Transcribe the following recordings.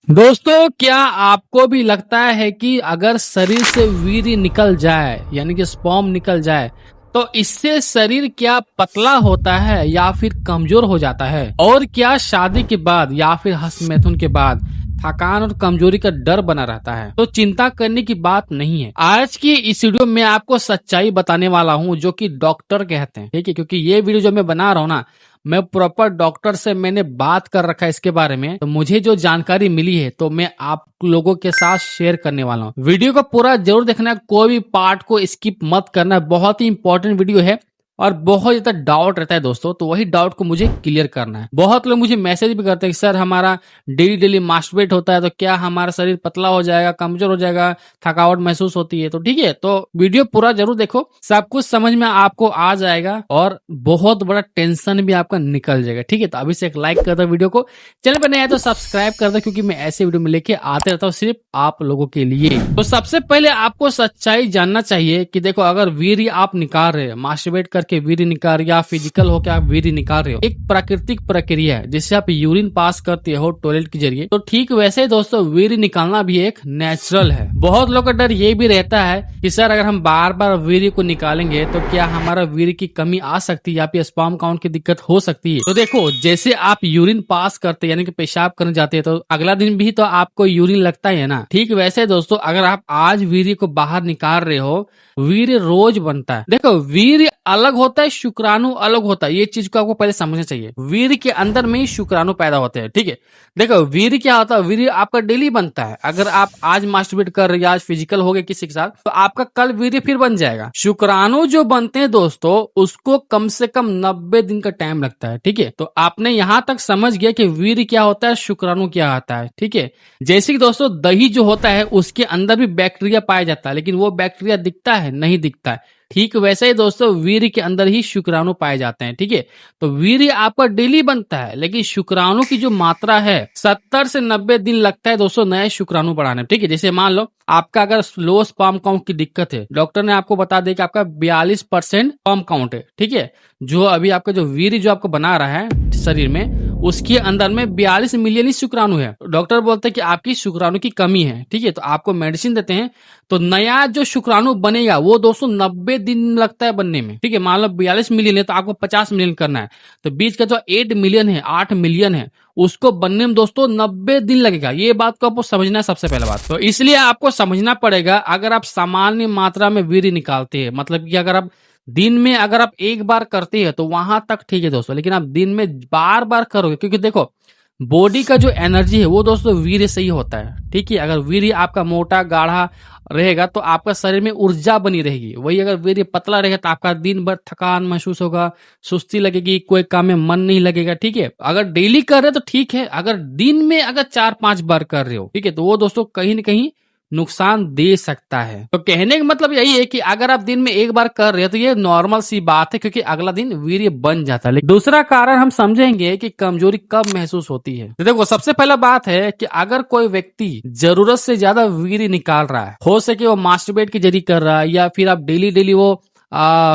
दोस्तों, क्या आपको भी लगता है कि अगर शरीर से वीर्य निकल जाए यानी कि स्पर्म निकल जाए तो इससे शरीर क्या पतला होता है या फिर कमजोर हो जाता है? और क्या शादी के बाद या फिर हस्तमैथुन के बाद थकान और कमजोरी का डर बना रहता है? तो चिंता करने की बात नहीं है। आज की इस वीडियो में आपको सच्चाई बताने वाला हूं जो कि डॉक्टर कहते हैं, ठीक है? क्योंकि ये वीडियो जो मैं बना रहा हूं ना, मैं प्रॉपर डॉक्टर से मैंने बात कर रखा है इसके बारे में, तो मुझे जो जानकारी मिली है तो मैं आप लोगों के साथ शेयर करने वाला हूँ। वीडियो को पूरा जरूर देखना, कोई भी पार्ट को स्किप मत करना। बहुत ही इंपॉर्टेंट वीडियो है और बहुत ज्यादा डाउट रहता है दोस्तों, तो वही डाउट को मुझे क्लियर करना है। बहुत लोग मुझे मैसेज भी करते हैं कि सर हमारा डेली डेली मास्टरबेट होता है तो क्या हमारा शरीर पतला हो जाएगा, कमजोर हो जाएगा, थकावट महसूस होती है? तो ठीक है, तो वीडियो पूरा जरूर देखो, सब कुछ समझ में आपको आ जाएगा और बहुत बड़ा टेंशन भी आपका निकल जाएगा। ठीक है, तो अभी से एक लाइक कर दो वीडियो को, चैनल पर नया है तो सब्सक्राइब कर दो, क्योंकि मैं ऐसे वीडियो में लेके आते रहता हूँ सिर्फ आप लोगों के लिए। तो सबसे पहले आपको सच्चाई जानना चाहिए कि देखो, अगर वीर्य आप निकाल रहे हैं, मास्टरबेट करके वीर्य निकाल रहे या फिजिकल होकर आप वीर्य निकाल रहे हो, एक प्राकृतिक प्रक्रिया है जिससे आप यूरिन पास करते हो टॉयलेट के जरिए। तो ठीक वैसे दोस्तों वीर्य निकालना भी एक नेचुरल है। बहुत लोग का डर ये भी रहता है कि सर अगर हम बार बार वीर्य को निकालेंगे तो क्या हमारा वीर्य की कमी आ सकती है या फिर स्पर्म काउंट की दिक्कत हो सकती है? तो देखो, जैसे आप यूरिन पास करते हैं यानी कि पेशाब करने जाते हैं तो अगला दिन भी तो आपको यूरिन लगता है ना। ठीक वैसे दोस्तों, अगर आप आज वीर्य को बाहर निकाल रहे हो, वीर्य रोज बनता है। देखो, वीर्य अलग होता है, शुक्राणु अलग होता है। ये चीज को आपको पहले समझना चाहिए। वीर्य के अंदर में ही शुक्राणु पैदा होते हैं। ठीक है, देखो वीर्य क्या होता है, वीर्य आपका डेली बनता है। अगर आप आज मास्टरबेट कर रहे हैं, आज फिजिकल हो गए किसी के साथ, तो आपका कल वीर्य फिर बन जाएगा। शुक्राणु जो बनते हैं दोस्तों, उसको कम से कम 90 दिन का टाइम लगता है। ठीक है, तो आपने यहां तक समझ गया कि वीर्य क्या होता है, शुक्राणु क्या आता है। ठीक है, जैसे कि दोस्तों दही जो होता है उसके अंदर भी बैक्टीरिया पाया जाता है, लेकिन वो बैक्टीरिया दिखता है नहीं दिखता है। ठीक वैसे ही दोस्तों वीर्य के अंदर ही शुक्राणु पाए जाते हैं। ठीक है, तो वीर्य आपका डेली बनता है, लेकिन शुक्राणु की जो मात्रा है 70 से 90 दिन लगता है दोस्तों नए शुक्राणु बढ़ाने में। ठीक है, जैसे मान लो आपका अगर लो स्पर्म काउंट की दिक्कत है, डॉक्टर ने आपको बता दिया कि आपका 42% स्पर्म काउंट है। ठीक है, जो अभी आपका जो वीर्य जो आपको बना रहा है शरीर में, उसके अंदर में 42 मिलियन ही शुक्राणु है। डॉक्टर बोलते हैं कि आपकी शुक्राणु की कमी है। ठीक है, तो आपको मेडिसिन देते हैं, तो नया जो शुक्राणु बनेगा वो दोस्तों 90 दिन लगता है बनने में। ठीक है, मान लो 42 मिलियन है तो आपको 50 मिलियन करना है, तो बीच का जो 8 मिलियन है, 8 मिलियन है, उसको बनने में दोस्तों 90 दिन लगेगा। ये बात को आपको समझना है सबसे पहले बात। तो इसलिए आपको समझना पड़ेगा, अगर आप सामान्य मात्रा में वीर्य निकालते हैं, मतलब कि अगर आप दिन में अगर आप एक बार करते हैं तो वहां तक ठीक है दोस्तों, लेकिन आप दिन में बार बार करोगे, क्योंकि देखो बॉडी का जो एनर्जी है वो दोस्तों वीर्य से ही होता है। ठीक है, अगर वीर्य आपका मोटा गाढ़ा रहेगा तो आपका शरीर में ऊर्जा बनी रहेगी। वही अगर वीर्य पतला रहेगा तो आपका दिन भर थकान महसूस होगा, सुस्ती लगेगी, कोई काम में मन नहीं लगेगा। ठीक है, अगर डेली कर रहे हो तो ठीक है, अगर दिन में अगर 4-5 बार कर रहे हो, ठीक है, तो वो दोस्तों कहीं ना कहीं नुकसान दे सकता है। तो कहने का मतलब यही है कि अगर आप दिन में एक बार कर रहे हो तो ये नॉर्मल सी बात है, क्योंकि अगला दिन वीर्य बन जाता है। लेकिन दूसरा कारण हम समझेंगे कि कमजोरी कब महसूस होती है। तो देखो, सबसे पहला बात है कि अगर कोई व्यक्ति जरूरत से ज्यादा वीर्य निकाल रहा है, हो सके वो मास्टरबेट के जरिए कर रहा है या फिर आप डेली डेली वो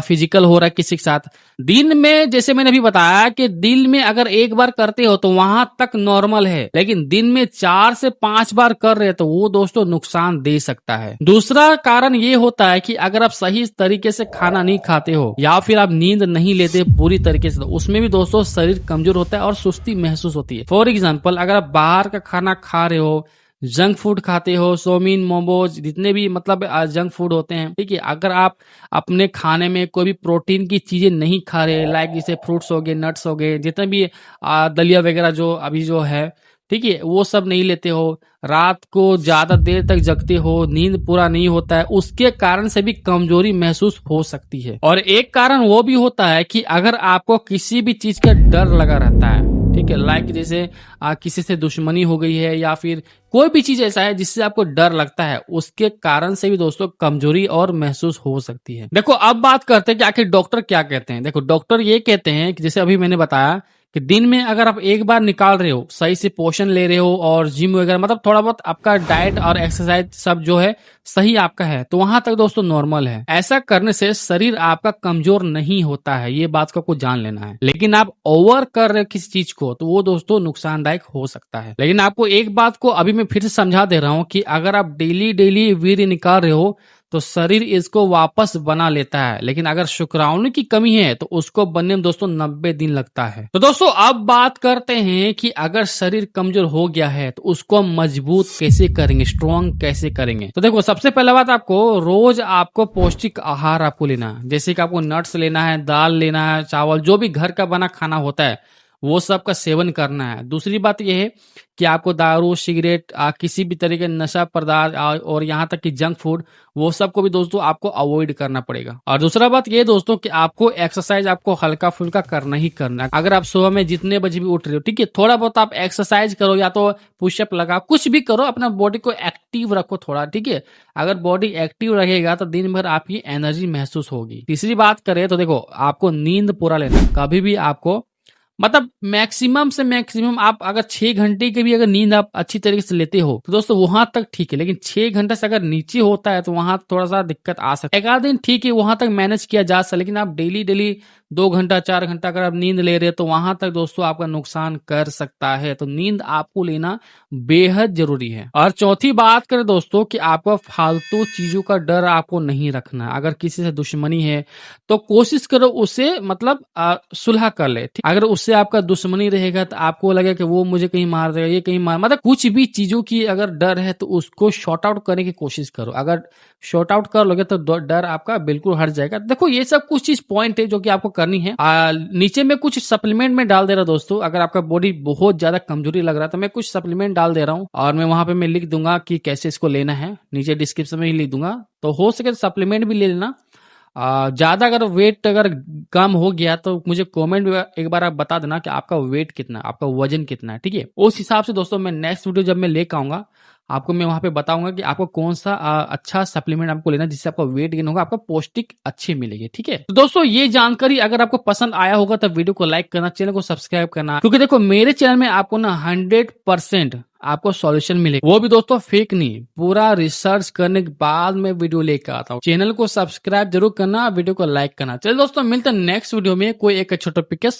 फिजिकल हो रहा है किसी के साथ, दिन में जैसे मैंने अभी बताया कि दिन में अगर एक बार करते हो तो वहां तक नॉर्मल है, लेकिन दिन में 4 से 5 बार कर रहे हो तो वो दोस्तों नुकसान दे सकता है। दूसरा कारण ये होता है कि अगर आप सही तरीके से खाना नहीं खाते हो या फिर आप नींद नहीं लेते पूरी तरीके से, तो उसमें भी दोस्तों शरीर कमजोर होता है और सुस्ती महसूस होती है। फॉर एग्जाम्पल, अगर आप बाहर का खाना खा रहे हो, जंक फूड खाते हो, चाउमीन, मोमोज, जितने भी मतलब जंक फूड होते हैं, ठीक है, अगर आप अपने खाने में कोई भी प्रोटीन की चीजें नहीं खा रहे, लाइक जैसे फ्रूट्स हो गए, नट्स हो गए, जितने भी दलिया वगैरह जो अभी जो है, ठीक है, वो सब नहीं लेते हो, रात को ज्यादा देर तक जगते हो, नींद पूरा नहीं होता है, उसके कारण से भी कमजोरी महसूस हो सकती है। और एक कारण वो भी होता है कि अगर आपको किसी भी चीज का डर लगा रहता है, ठीक है, लाइक जैसे किसी से दुश्मनी हो गई है या फिर कोई भी चीज ऐसा है जिससे आपको डर लगता है, उसके कारण से भी दोस्तों कमजोरी और महसूस हो सकती है। देखो, अब बात करते हैं कि आखिर डॉक्टर क्या कहते हैं। देखो, डॉक्टर ये कहते हैं कि जैसे अभी मैंने बताया कि दिन में अगर आप एक बार निकाल रहे हो, सही से पोषण ले रहे हो और जिम वगैरह मतलब थोड़ा बहुत आपका डाइट और एक्सरसाइज सब जो है सही आपका है, तो वहां तक दोस्तों नॉर्मल है। ऐसा करने से शरीर आपका कमजोर नहीं होता है, ये बात को आपको जान लेना है। लेकिन आप ओवर कर रहे हो किसी चीज को तो वो दोस्तों नुकसानदायक हो सकता है। लेकिन आपको एक बात को अभी मैं फिर से समझा दे रहा हूं कि अगर आप डेली डेली वीर्य निकाल रहे हो तो शरीर इसको वापस बना लेता है, लेकिन अगर शुक्राणु की कमी है तो उसको बनने में दोस्तों 90 दिन लगता है। तो दोस्तों अब बात करते हैं कि अगर शरीर कमजोर हो गया है तो उसको मजबूत कैसे करेंगे, स्ट्रॉन्ग कैसे करेंगे। तो देखो सबसे पहला बात, आपको रोज आपको पौष्टिक आहार आपको लेना है, जैसे कि आपको नट्स लेना है, दाल लेना है, चावल, जो भी घर का बना खाना होता है वो सब का सेवन करना है। दूसरी बात यह है कि आपको दारू, सिगरेट, किसी भी तरह के नशा पदार्थ और यहाँ तक कि जंक फूड, वो सब को भी दोस्तों आपको अवॉइड करना पड़ेगा। और दूसरा बात ये दोस्तों कि आपको एक्सरसाइज आपको हल्का फुल्का करना ही करना है। अगर आप सुबह में जितने बजे भी उठ रहे हो, ठीक है, थोड़ा बहुत आप एक्सरसाइज करो, या तो पुशअप लगा, कुछ भी करो, अपना बॉडी को एक्टिव रखो थोड़ा, ठीक है। अगर बॉडी एक्टिव रहेगा तो दिन भर आपकी एनर्जी महसूस होगी। तीसरी बात करें तो देखो आपको नींद पूरा लेना, कभी भी आपको मतलब मैक्सिमम से मैक्सिमम आप अगर 6 घंटे की भी अगर नींद आप अच्छी तरीके से लेते हो तो दोस्तों वहां तक ठीक है, लेकिन 6 घंटे से अगर नीचे होता है तो वहां थोड़ा सा दिक्कत आ सकती है। एक आध दिन ठीक है, वहां तक मैनेज किया जा सकता, लेकिन आप डेली डेली 2 घंटा 4 घंटा अगर आप नींद ले रहे हो तो वहां तक दोस्तों आपका नुकसान कर सकता है। तो नींद आपको लेना बेहद जरूरी है। और चौथी बात करें दोस्तों कि आपको फालतू चीजों का डर आपको नहीं रखना। अगर किसी से दुश्मनी है तो कोशिश करो उसे मतलब सुलह कर ले, ठीक? अगर उससे आपका दुश्मनी रहेगा तो आपको लगेगा कि वो मुझे कहीं मार देगा, ये कहीं मार, मतलब कुछ भी चीजों की अगर डर है तो उसको शॉर्ट आउट करने की कोशिश करो। अगर शॉर्ट आउट कर लोगे तो डर आपका बिल्कुल हट जाएगा। देखो ये सब कुछ चीज पॉइंट है जो कि आपको करनी है। नीचे में कुछ सप्लीमेंट में डाल दे रहा हूं दोस्तों, अगर आपका बॉडी बहुत ज्यादा कमजोरी लग रहा है तो मैं कुछ सप्लीमेंट डाल दे रहा हूँ, और मैं वहां पे मैं लिख दूंगा कि कैसे इसको लेना है, नीचे डिस्क्रिप्शन में ही लिख दूंगा। तो हो सके तो सप्लीमेंट भी ले लेना। ज्यादा अगर वेट अगर कम हो गया तो मुझे कमेंट में एक बार आप बता देना कि आपका वेट कितना है, आपका वजन कितना है, ठीक है। उस हिसाब से दोस्तों मैं नेक्स्ट वीडियो जब मैं लेकर आऊंगा आपको, मैं वहां पे बताऊंगा कि आपको कौन सा अच्छा सप्लीमेंट आपको लेना जिससे आपका वेट गेन होगा, आपको पौष्टिक अच्छी मिलेगी, ठीक है। तो दोस्तों ये जानकारी अगर आपको पसंद आया होगा तो वीडियो को लाइक करना, चैनल को सब्सक्राइब करना, क्योंकि देखो मेरे चैनल में आपको ना 100% आपको सॉल्यूशन मिलेगा, वो भी दोस्तों फेक नहीं, पूरा रिसर्च करने के बाद मैं वीडियो लेकर आता हूँ। चैनल को सब्सक्राइब जरूर करना, वीडियो को लाइक करना। चलिए दोस्तों मिलते हैं नेक्स्ट वीडियो में कोई एक छोटा टॉपिक के